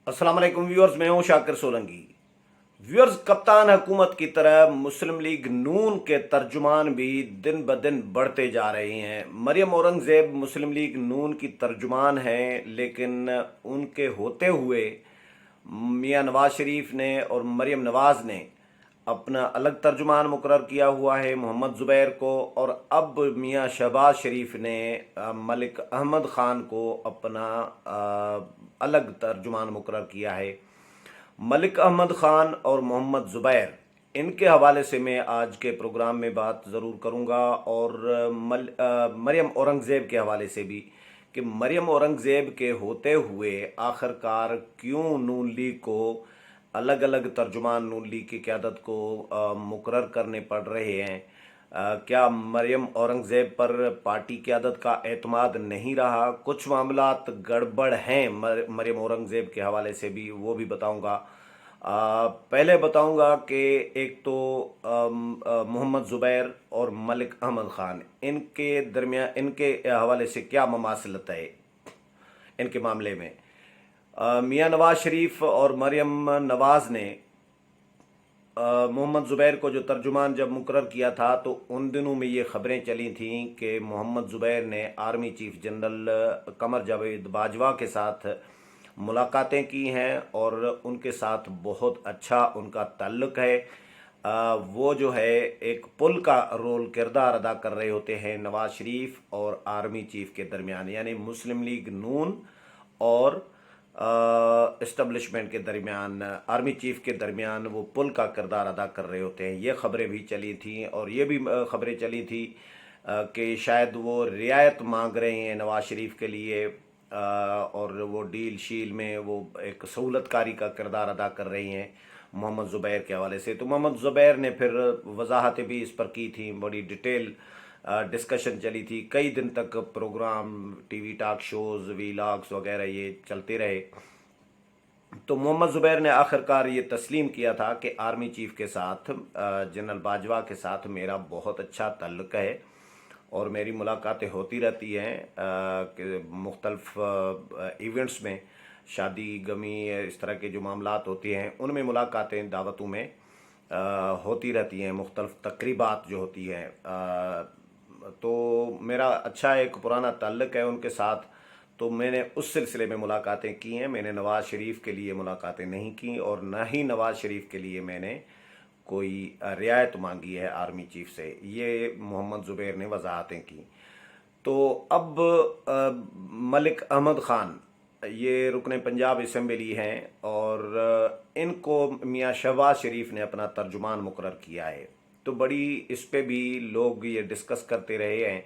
अस्सलाम वालेकुम व्यूअर्स, मैं हूं शाकिर सोलंकी। व्यूअर्स, कप्तान हुकूमत की तरह मुस्लिम लीग नून के तर्जुमान भी दिन ब दिन बढ़ते जा रहे हैं। मरियम औरंगज़ेब मुस्लिम लीग नून की तर्जुमान हैं, लेकिन उनके होते हुए मियां नवाज शरीफ ने और मरियम नवाज ने अपना अलग तर्जुमान मुकर्रर किया हुआ है मोहम्मद ज़ुबैर को, और अब मियां शहबाज शरीफ ने मलिक अहमद ख़ान को अपना अलग तर्जुमान मुकर्रर किया है। मलिक अहमद ख़ान और मोहम्मद ज़ुबैर, इनके हवाले से मैं आज के प्रोग्राम में बात ज़रूर करूँगा, और मरियम औरंगज़ेब के हवाले से भी कि मरियम औरंगज़ेब के होते हुए आखिरकार क्यों नून लीग को अलग अलग तर्जुमान नून लीग की क़यादत को मुकर्रर करने पड़ रहे हैं। क्या मरियम औरंगज़ेब पर पार्टी क़यादत का एतमाद नहीं रहा? कुछ मामलात गड़बड़ हैं मरियम औरंगज़ेब के हवाले से भी, वो भी बताऊंगा। पहले बताऊंगा कि एक तो मोहम्मद ज़ुबैर और मलिक अहमद ख़ान, इनके दरमियान इनके हवाले से क्या ममासलत है इनके मामले में। मियां नवाज शरीफ और मरियम नवाज ने मोहम्मद ज़ुबैर को जो तर्जुमान जब मुकर्रर किया था, तो उन दिनों में ये ख़बरें चली थीं कि मोहम्मद ज़ुबैर ने army chief general Qamar Javed Bajwa के साथ मुलाकातें की हैं और उनके साथ बहुत अच्छा उनका ताल्लुक़ है। वो जो है एक पुल का रोल किरदार अदा कर रहे होते हैं नवाज शरीफ और आर्मी चीफ के दरमियान, यानी मुस्लिम लीग नून और इस्टबलिशमेंट के दरमियान, आर्मी चीफ के दरमियान वो पुल का किरदार अदा कर रहे होते हैं। ये ख़बरें भी चली थी, और ये भी ख़बरें चली थी कि शायद वो रियायत मांग रहे हैं नवाज शरीफ के लिए, और वो डील शील में वो एक सहूलतकारी का किरदार अदा कर रही हैं मोहम्मद ज़ुबैर के हवाले से। तो मोहम्मद ज़ुबैर ने फिर वजाहतें भी इस पर की थी, बड़ी डिटेल डिस्कशन चली थी, कई दिन तक program, TV talk shows, vlogs वगैरह ये चलते रहे। तो मोहम्मद ज़ुबैर ने आखिरकार ये तस्लीम किया था कि आर्मी चीफ के साथ, जनरल बाजवा के साथ मेरा बहुत अच्छा ताल्लुक़ है और मेरी मुलाकातें होती रहती हैं कि मुख्तलिफ इवेंट्स में, शादी गमी इस तरह के जो मामलात होते हैं उनमें मुलाकातें, दावतों में होती रहती हैं, मुख्तलिफ तकरीबात जो होती हैं। तो मेरा अच्छा एक पुराना ताल्लुक़ है उनके साथ, तो मैंने उस सिलसिले में मुलाकातें की हैं। मैंने नवाज़ शरीफ के लिए मुलाकातें नहीं की, और न ही नवाज़ शरीफ के लिए मैंने कोई रियायत मांगी है आर्मी चीफ से। ये मोहम्मद ज़ुबैर ने वजाहतें की। तो अब मलिक अहमद ख़ान, ये रुकने पंजाब असम्बली हैं, और इनको मियां शहबाज शरीफ ने अपना तर्जुमान मुकर्रर किया है। तो बड़ी इस पे भी लोग ये डिस्कस करते रहे हैं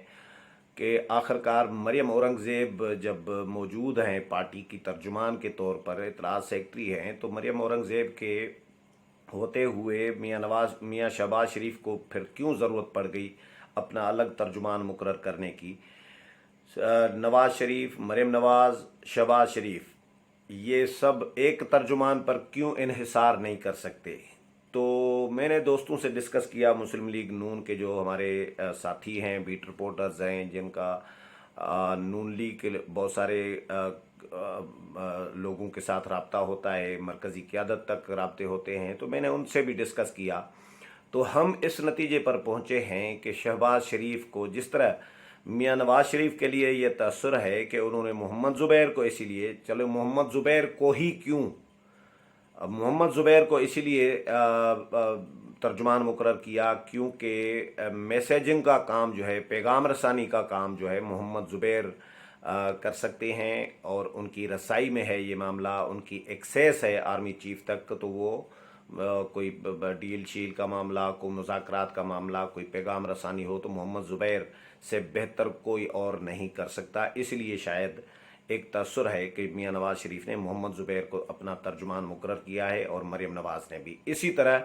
कि आखिरकार मरियम औरंगज़ेब जब मौजूद हैं पार्टी की तर्जुमान के तौर पर, इत्तलात सेक्रेटरी हैं, तो मरियम औरंगज़ेब के होते हुए मियां शहबाज शरीफ को फिर क्यों ज़रूरत पड़ गई अपना अलग तर्जुमान मुकर्रर करने की। नवाज शरीफ, मरियम नवाज, शहबाज शरीफ, ये सब एक तर्जुमान पर क्यों इन्हिसार नहीं कर सकते। तो मैंने दोस्तों से डिस्कस किया, मुस्लिम लीग नून के जो हमारे साथी हैं, बीट रिपोर्टर्स हैं, जिनका नून लीग के बहुत सारे लोगों के साथ रब्ता होता है, मरकज़ी क़यादत तक रब्ते होते हैं, तो मैंने उनसे भी डिस्कस किया। तो हम इस नतीजे पर पहुँचे हैं कि शहबाज शरीफ को, जिस तरह मियां नवाज शरीफ के लिए ये तअस्सुर है कि उन्होंने मोहम्मद ज़ुबैर को, इसीलिए चलो मोहम्मद ज़ुबैर को ही क्यों, मोहम्मद ज़ुबैर को इसीलिए तर्जुमान मुकर्रर किया क्योंकि मैसेजिंग का काम जो है, पैगाम रसानी का काम जो है, मोहम्मद ज़ुबैर कर सकते हैं, और उनकी रसाई में है ये मामला, उनकी एक्सेस है आर्मी चीफ तक। तो वो कोई डील शील का मामला, कोई मुज़ाकरात का मामला, कोई पैगाम रसानी हो, तो मोहम्मद ज़ुबैर से बेहतर कोई और नहीं कर सकता। इसलिए शायद एक तअस्सुर है कि मियां नवाज शरीफ ने मोहम्मद ज़ुबैर को अपना तर्जुमान मुकर्रर किया है, और मरियम नवाज ने भी। इसी तरह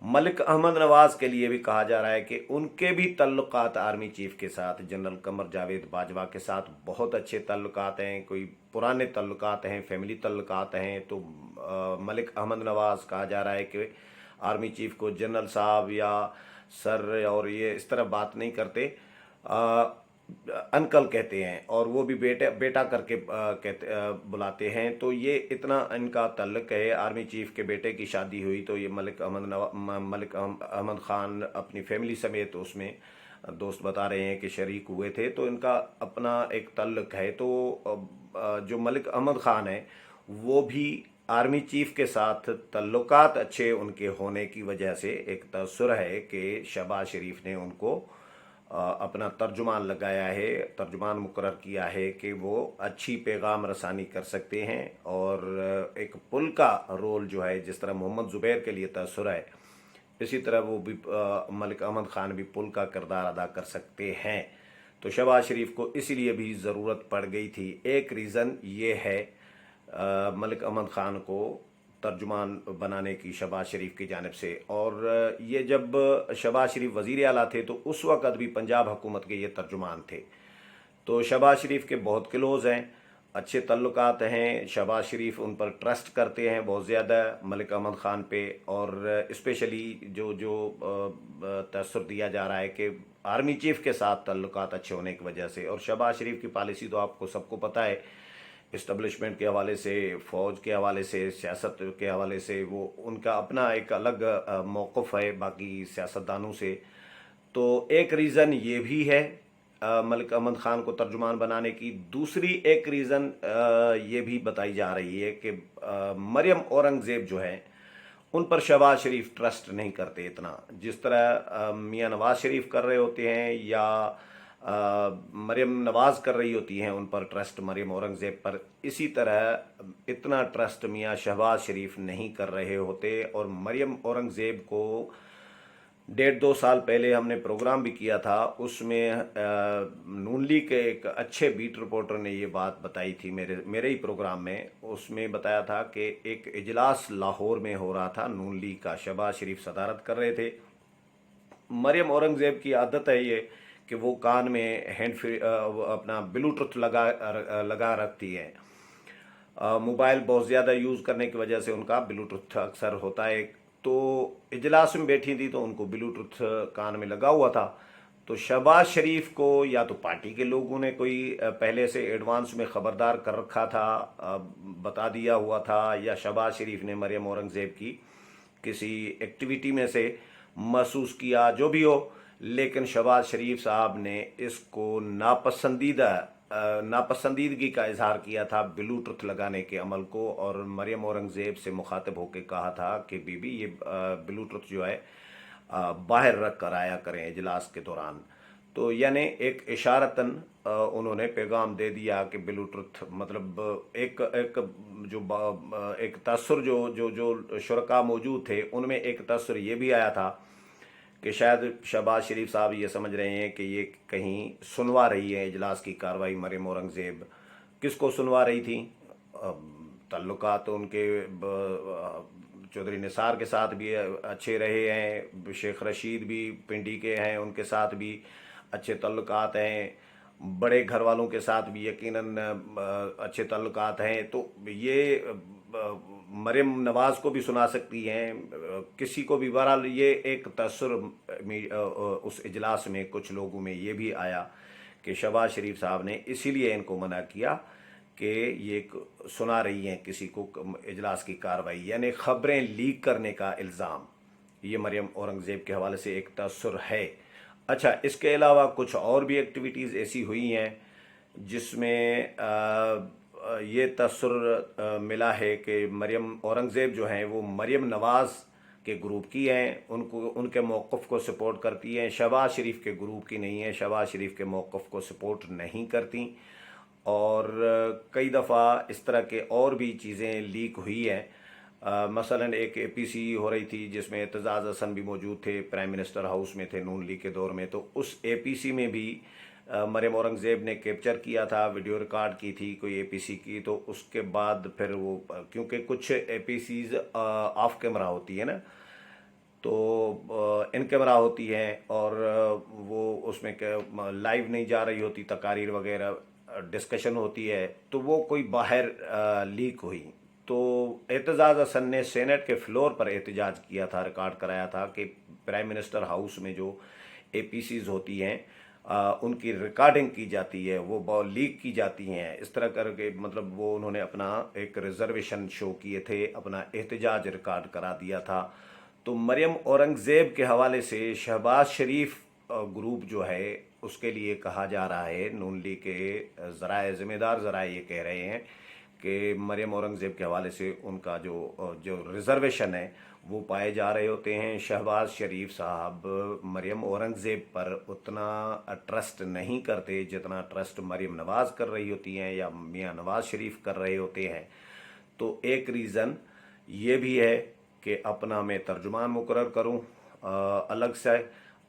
मलिक अहमद नवाज के लिए भी कहा जा रहा है कि उनके भी तल्लुकात आर्मी चीफ के साथ, जनरल कमर जावेद बाजवा के साथ बहुत अच्छे तल्लुकात हैं, कोई पुराने तल्लुकात हैं, फैमिली तल्लुकात हैं। तो मलिक अहमद नवाज, कहा जा रहा है कि आर्मी चीफ को जनरल साहब या सर और ये इस तरह बात नहीं करते। انکل کہتے ہیں اور وہ بھی بیٹا بیٹا کر کے بلاتے ہیں. تو یہ اتنا ان کا تعلق ہے. آرمی چیف کے بیٹے کی شادی ہوئی تو یہ ملک احمد خان اپنی فیملی سمیت اس میں دوست بتا رہے ہیں کہ شریک ہوئے تھے. تو ان کا اپنا ایک تعلق ہے. تو جو ملک احمد خان ہے وہ بھی آرمی چیف کے ساتھ تعلقات اچھے ان کے ہونے کی وجہ سے ایک تاثر ہے کہ شہباز شریف نے ان کو اپنا ترجمان لگایا ہے، ترجمان مقرر کیا ہے کہ وہ اچھی پیغام رسانی کر سکتے ہیں اور ایک پل کا رول جو ہے جس طرح محمد زبیر کے لیے تاثر ہے اسی طرح وہ بھی ملک احمد خان بھی پل کا کردار ادا کر سکتے ہیں. تو شہباز شریف کو اسی لیے بھی ضرورت پڑ گئی تھی. ایک ریزن یہ ہے ملک احمد خان کو ترجمان بنانے کی شہباز شریف کی جانب سے. اور یہ جب شہباز شریف وزیر اعلیٰ تھے تو اس وقت بھی پنجاب حکومت کے یہ ترجمان تھے. تو شہباز شریف کے بہت کلوز ہیں، اچھے تعلقات ہیں. شہباز شریف ان پر ٹرسٹ کرتے ہیں بہت زیادہ ملک احمد خان پہ. اور اسپیشلی جو تاثر دیا جا رہا ہے کہ آرمی چیف کے ساتھ تعلقات اچھے ہونے کی وجہ سے. اور شہباز شریف کی پالیسی تو آپ کو سب کو پتہ ہے، اسٹیبلشمنٹ کے حوالے سے، فوج کے حوالے سے، سیاست کے حوالے سے وہ ان کا اپنا ایک الگ موقف ہے باقی سیاستدانوں سے. تو ایک ریزن یہ بھی ہے ملک احمد خان کو ترجمان بنانے کی. دوسری ایک ریزن یہ بھی بتائی جا رہی ہے کہ مریم اورنگزیب جو ہے ان پر شہباز شریف ٹرسٹ نہیں کرتے اتنا جس طرح میاں نواز شریف کر رہے ہوتے ہیں یا مریم نواز کر رہی ہوتی ہیں ان پر ٹرسٹ مریم اورنگزیب پر. اسی طرح اتنا ٹرسٹ میاں شہباز شریف نہیں کر رہے ہوتے. اور مریم اورنگزیب کو 1.5-2 سال پہلے ہم نے پروگرام بھی کیا تھا، اس میں نون لیگ کے ایک اچھے بیٹ رپورٹر نے یہ بات بتائی تھی میرے ہی پروگرام میں. اس میں بتایا تھا کہ ایک اجلاس لاہور میں ہو رہا تھا نون لیگ کا، شہباز شریف صدارت کر رہے تھے. مریم اورنگزیب کی عادت ہے یہ کہ وہ کان میں اپنا بلوٹوتھ لگا رکھتی ہے. موبائل بہت زیادہ یوز کرنے کی وجہ سے ان کا بلوٹوتھ اکثر ہوتا ہے. تو اجلاس میں بیٹھی تھی تو ان کو بلوٹوتھ کان میں لگا ہوا تھا. تو شہباز شریف کو یا تو پارٹی کے لوگوں نے کوئی پہلے سے ایڈوانس میں خبردار کر رکھا تھا، بتا دیا ہوا تھا، یا شہباز شریف نے مریم اورنگزیب کی کسی ایکٹیویٹی میں سے محسوس کیا، جو بھی ہو. لیکن شہباز شریف صاحب نے اس کو ناپسندیدگی کا اظہار کیا تھا بلوٹوتھ لگانے کے عمل کو، اور مریم اورنگزیب سے مخاطب ہو کے کہا تھا کہ بی بی یہ بلوٹوتھ جو ہے باہر رکھ کر آیا کریں اجلاس کے دوران. تو یعنی ایک اشارتاً انہوں نے پیغام دے دیا کہ بلوٹوتھ مطلب ایک تاثر جو شرکاء موجود تھے ان میں ایک تاثر یہ بھی آیا تھا کہ شاید شہباز شریف صاحب یہ سمجھ رہے ہیں کہ یہ کہیں سنوا رہی ہے اجلاس کی کارروائی مریم اورنگزیب. کس کو سنوا رہی تھی؟ تعلقات ان کے چودھری نثار کے ساتھ بھی اچھے رہے ہیں، شیخ رشید بھی پنڈی کے ہیں، ان کے ساتھ بھی اچھے تعلقات ہیں، بڑے گھر والوں کے ساتھ بھی یقیناً اچھے تعلقات ہیں. تو یہ مریم نواز کو بھی سنا سکتی ہیں، کسی کو بھی. بہرحال یہ ایک تاثر اس اجلاس میں کچھ لوگوں میں یہ بھی آیا کہ شہباز شریف صاحب نے اسی لیے ان کو منع کیا کہ یہ سنا رہی ہیں کسی کو اجلاس کی کارروائی، یعنی خبریں لیک کرنے کا الزام. یہ مریم اورنگزیب کے حوالے سے ایک تاثر ہے. اچھا، اس کے علاوہ کچھ اور بھی ایکٹیویٹیز ایسی ہوئی ہیں جس میں یہ تاثر ملا ہے کہ مریم اورنگزیب جو ہیں وہ مریم نواز کے گروپ کی ہیں، ان کے موقف کو سپورٹ کرتی ہیں. شہباز شریف کے گروپ کی نہیں ہیں، شہباز شریف کے موقف کو سپورٹ نہیں کرتی. اور کئی دفعہ اس طرح کے اور بھی چیزیں لیک ہوئی ہیں. مثلا ایک اے پی سی ہو رہی تھی جس میں اعتزاز حسن بھی موجود تھے، پرائم منسٹر ہاؤس میں تھے نون لیگ کے دور میں. تو اس اے پی سی میں بھی مریم اورنگزیب نے کیپچر کیا تھا، ویڈیو ریکارڈ کی تھی کوئی اے پی سی کی. تو اس کے بعد پھر وہ کیونکہ کچھ اے پی سیز آف کیمرہ ہوتی ہے نا، تو ان کیمرہ ہوتی ہیں اور وہ اس میں لائیو نہیں جا رہی ہوتی، تقاریر وغیرہ ڈسکشن ہوتی ہے، تو وہ کوئی باہر لیک ہوئی. تو اعتزاز حسن نے سینٹ کے فلور پر احتجاج کیا تھا، ریکارڈ کرایا تھا کہ پرائم منسٹر ہاؤس میں جو اے پی سیز ہوتی ہیں उनकी रिकॉर्डिंग की जाती है, वो लीक की जाती हैं, इस तरह करके मतलब वो उन्होंने अपना एक रिजर्वेशन शो किए थे, अपना एहतजाज रिकॉर्ड करा दिया था। तो मरियम औरंगज़ेब के हवाले से शहबाज शरीफ ग्रुप जो है उसके लिए कहा जा रहा है, नून लीग के ज़राए ज़िम्मेदार ज़राए ये कह रहे हैं कि मरियम औरंगज़ेब के हवाले से उनका जो जो रिज़र्वेशन है वो पाए जा रहे होते हैं। शहबाज शरीफ साहब मरियम औरंगज़ेब पर उतना ट्रस्ट नहीं करते जितना ट्रस्ट मरियम नवाज़ कर रही होती हैं या मियाँ नवाज़ शरीफ कर रहे होते हैं। तो एक रीज़न ये भी है कि अपना मैं तर्जुमान मुकर्रर करूं अलग से,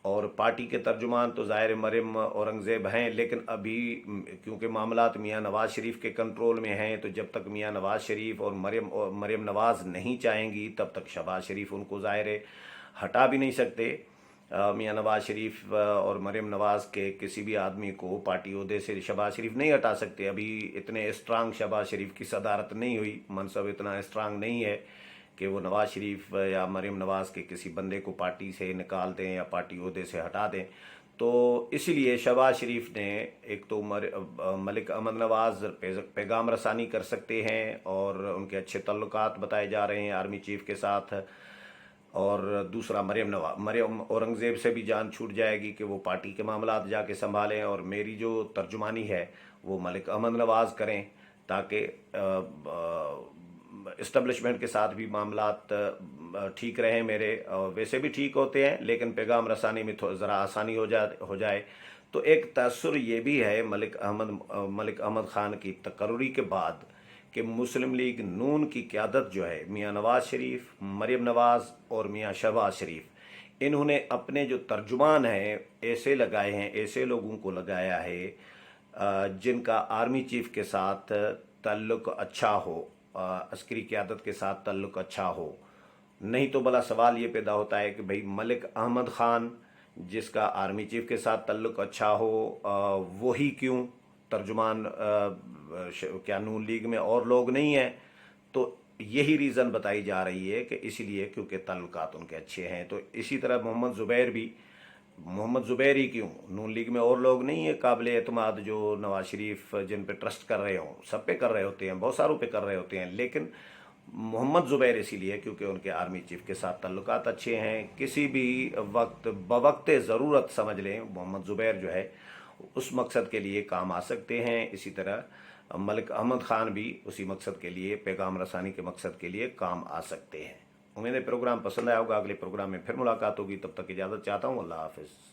और पार्टी के तर्जुमान तो ज़ाहिर मरियम औरंगज़ेब हैं, लेकिन अभी क्योंकि मामलात मियाँ नवाज़ शरीफ के कंट्रोल में हैं, तो जब तक मियाँ नवाज़ शरीफ और मरियम नवाज़ नहीं चाहेंगी तब तक शहबाज शरीफ उनको ज़ाहिर हटा भी नहीं सकते। मियाँ नवाज़ शरीफ और मरियम नवाज़ के किसी भी आदमी को पार्टी ओहदे से शहबाज शरीफ नहीं हटा सकते। अभी इतने स्ट्रांग शहबाज शरीफ की सदारत नहीं हुई, मनसब इतना स्ट्रांग नहीं है कि वो नवाज़ शरीफ या मरियम नवाज़ के किसी बंदे को पार्टी से निकाल दें या पार्टी ओहदे से हटा दें। तो इसीलिए शहबाज शरीफ ने एक तो मलिक अहमद नवाज़ पैगाम रसानी कर सकते हैं और उनके अच्छे तल्लुकात बताए जा रहे हैं आर्मी चीफ के साथ, और दूसरा मरियम औरंगज़ेब से भी जान छूट जाएगी कि वो पार्टी के मामलात जाके संभालें, और मेरी जो तर्जुमानी है वो मलिक अहमद नवाज़ करें ताकि इस्टब्लिशमेंट के साथ भी मामलात ठीक रहें मेरे, और वैसे भी ठीक होते हैं लेकिन पैगाम रसानी में ज़रा आसानी हो जाए। तो एक तअस्सुर ये भी है मलिक अहमद ख़ान की तकर्री के बाद कि मुस्लिम लीग नून की क़यादत जो है मियाँ नवाज़ शरीफ, मरियम नवाज़ और मियाँ शहबाज शरीफ, इन्होंने अपने जो तर्जुमान हैं ऐसे लगाए हैं, ऐसे लोगों को लगाया है जिनका आर्मी चीफ के साथ ताल्लुक़ अच्छा हो, अस्करी क़यादत के साथ ताल्लुक़ अच्छा हो। नहीं तो भला सवाल ये पैदा होता है कि भाई मलिक अहमद ख़ान जिसका आर्मी चीफ के साथ ताल्लुक़ अच्छा हो वही क्यों तर्जुमान, क्या नून लीग में और लोग नहीं हैं? तो यही रीज़न बताई जा रही है कि इसीलिए क्योंकि ताल्लुकात उनके अच्छे हैं। तो इसी तरह मोहम्मद ज़ुबैर ही क्यों, नून लीग में और लोग नहीं है काबिल एतमाद जो नवाज शरीफ जिन पे ट्रस्ट कर रहे हों, सब पे कर रहे होते हैं, बहुत सारों पे कर रहे होते हैं, लेकिन मोहम्मद ज़ुबैर इसीलिए क्योंकि उनके आर्मी चीफ के साथ ताल्लुकात अच्छे हैं। किसी भी वक्त बवक्त ज़रूरत समझ लें मोहम्मद ज़ुबैर जो है उस मकसद के लिए काम आ सकते हैं। इसी तरह मलिक अहमद ख़ान भी उसी मकसद के लिए, पैगाम रसानी के मकसद के लिए काम आ सकते हैं। उम्मीद है प्रोग्राम पसंद आया होगा। अगले प्रोग्राम में फिर मुलाकात होगी, तब तक इजाज़त चाहता हूँ। अल्लाह हाफ़िज़।